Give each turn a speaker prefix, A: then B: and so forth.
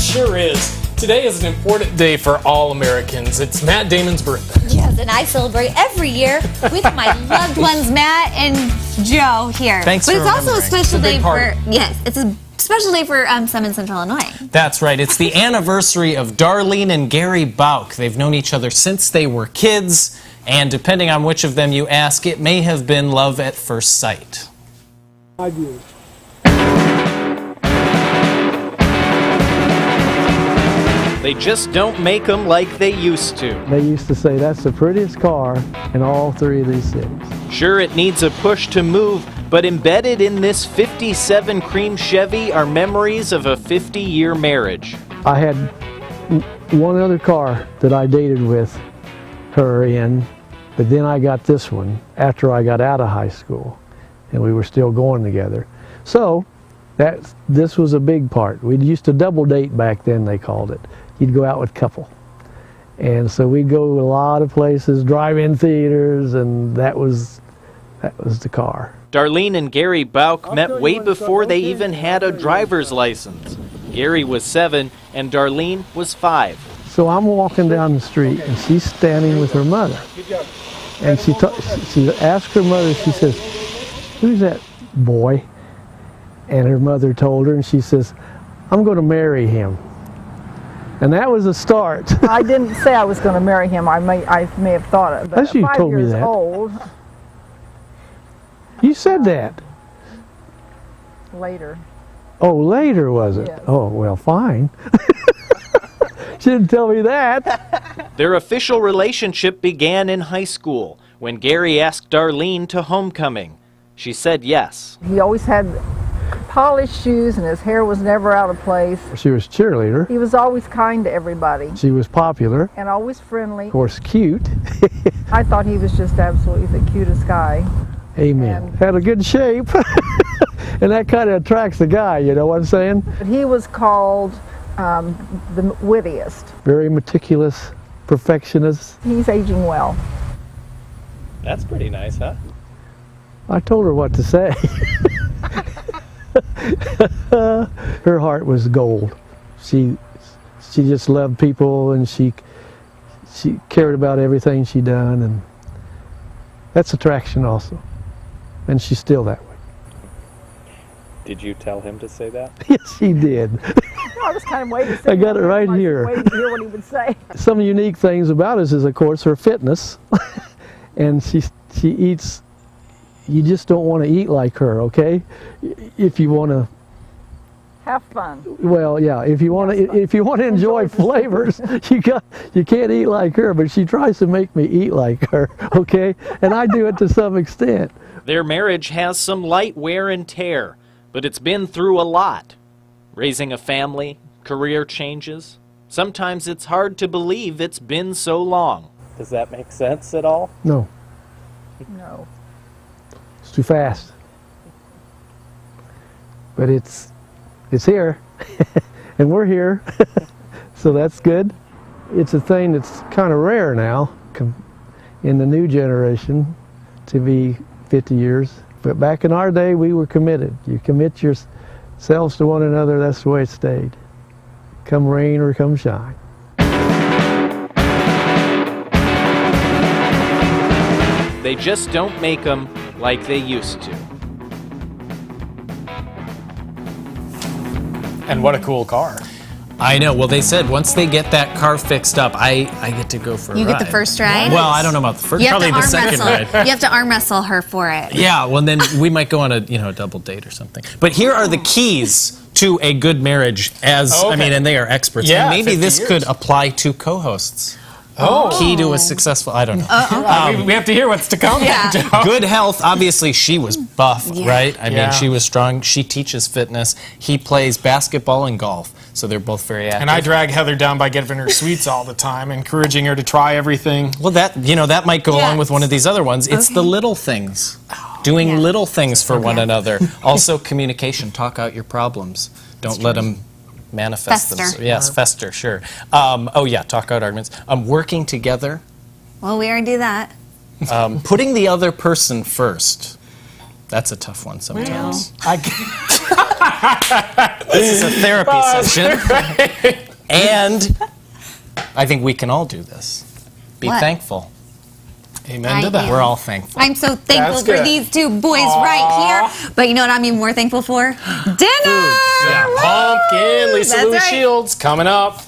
A: sure is. Today is an important day for all Americans. It's Matt Damon's birthday.
B: Yes, and I celebrate every year with my loved ones, Matt and Joe here.
C: Thanks
B: but
C: for
B: it's also a special day for, it's a special day for some in Central Illinois.
C: That's right. It's the anniversary of Darlene and Gary Bauk. They've known each other since they were kids, and depending on which of them you ask, it may have been love at first sight.
D: 5 years.
E: They just don't make them like they used to.
D: They used to say that's the prettiest car in all 3 of these cities.
E: Sure, it needs a push to move, but embedded in this 57 cream Chevy are memories of a 50-year marriage.
D: I had one other car that I dated with her in, but then I got this one after I got out of high school, and we were still going together. So this was a big part. We used to double date back then, they called it. You'd go out with a couple. And so we'd go to a lot of places, drive-in theaters, and that was the car.
E: Darlene and Gary Bauk met way before they even had a driver's license. Gary was 7 and Darlene was 5.
D: So I'm walking down the street and she's standing with her mother. And she asked her mother, she says, "Who's that boy?" And her mother told her, and she says, "I'm going to marry him." And that was a start.
F: I didn't say I was going to marry him. I may have thought it. But
D: That's you
F: 5
D: told me
F: years
D: that.
F: old.
D: You said that.
F: Later.
D: Oh, later was it?
F: Yes.
D: Oh, well, fine. She didn't tell me that.
E: Their official relationship began in high school when Gary asked Darlene to homecoming. She said yes.
F: He always had polished shoes and his hair was never out of place.
D: She was cheerleader.
F: He was always kind to everybody.
D: She was popular.
F: And always friendly.
D: Of course, cute.
F: I thought he was just absolutely the cutest guy.
D: Amen.
F: And
D: had a good shape. And that kind of attracts the guy, you know what I'm saying?
F: But he was called the wittiest.
D: Very meticulous, perfectionist.
F: He's aging well.
E: That's pretty nice, huh?
D: I told her what to say. Her heart was gold. She just loved people, and she cared about everything she done, and that's attraction also. And she's still that way.
E: Did you tell him to say that?
D: Yes, she did.
F: I was kind of waiting to see.
D: I got it right here.
F: Waiting to hear what he would say.
D: Some unique things about us is, of course, her fitness, and she eats. You just don't want to eat like her, okay? If you want to
F: have fun.
D: Well, yeah. If you want to enjoy flavors, you can't eat like her. But she tries to make me eat like her, okay? And I do it to some extent.
E: Their marriage has some light wear and tear, but it's been through a lot. Raising a family, career changes. Sometimes it's hard to believe it's been so long. Does that make sense at all?
D: No.
F: No.
D: It's too fast. But it's here, and we're here, so that's good. It's a thing that's kind of rare now in the new generation to be 50 years. But back in our day, we were committed. You commit yourselves to one another, that's the way it stayed. Come rain or come shine.
E: They just don't make them like they used to.
A: And what a cool car.
C: I know. Well, they said once they get that car fixed up, I get to go for a ride.
B: You get the first ride?
C: Well, I don't know about the first, probably the second ride.
B: You have to arm wrestle her for it.
C: Yeah, well, then we might go on a double date or something. But here are the keys to a good marriage, I mean, and they are experts.
A: Yeah,
C: and maybe
A: 50
C: this
A: years.
C: could apply to co-hosts.
A: Oh.
C: Key to a successful, I don't know.
A: We have to hear what's to come.
B: Yeah.
A: Joe.
C: Good health, obviously she was buff, right? I
A: Yeah.
C: mean, she was strong. She teaches fitness. He plays basketball and golf, so they're both very active.
A: And I drag Heather down by giving her sweets all the time, encouraging her to try everything.
C: Well, that might go along with one of these other ones. It's the little things. Doing little things for one another. Also, communication. Talk out your problems. Don't let them manifest themselves. Yes, fester, sure. Oh, yeah, talk out arguments. Working together.
B: Well, we already do that.
C: Putting the other person first. That's a tough one sometimes.
A: This
C: is a therapy session. And I think we can all do this. Be thankful.
A: Amen to that.
C: We're all thankful.
B: I'm so thankful
A: That's
B: for
A: good.
B: these two boys right here. But you know what I'm even more thankful for? Dinner!
A: Yeah, pumpkin, Lisa
B: That's
A: Lou
B: right.
A: Shields coming up.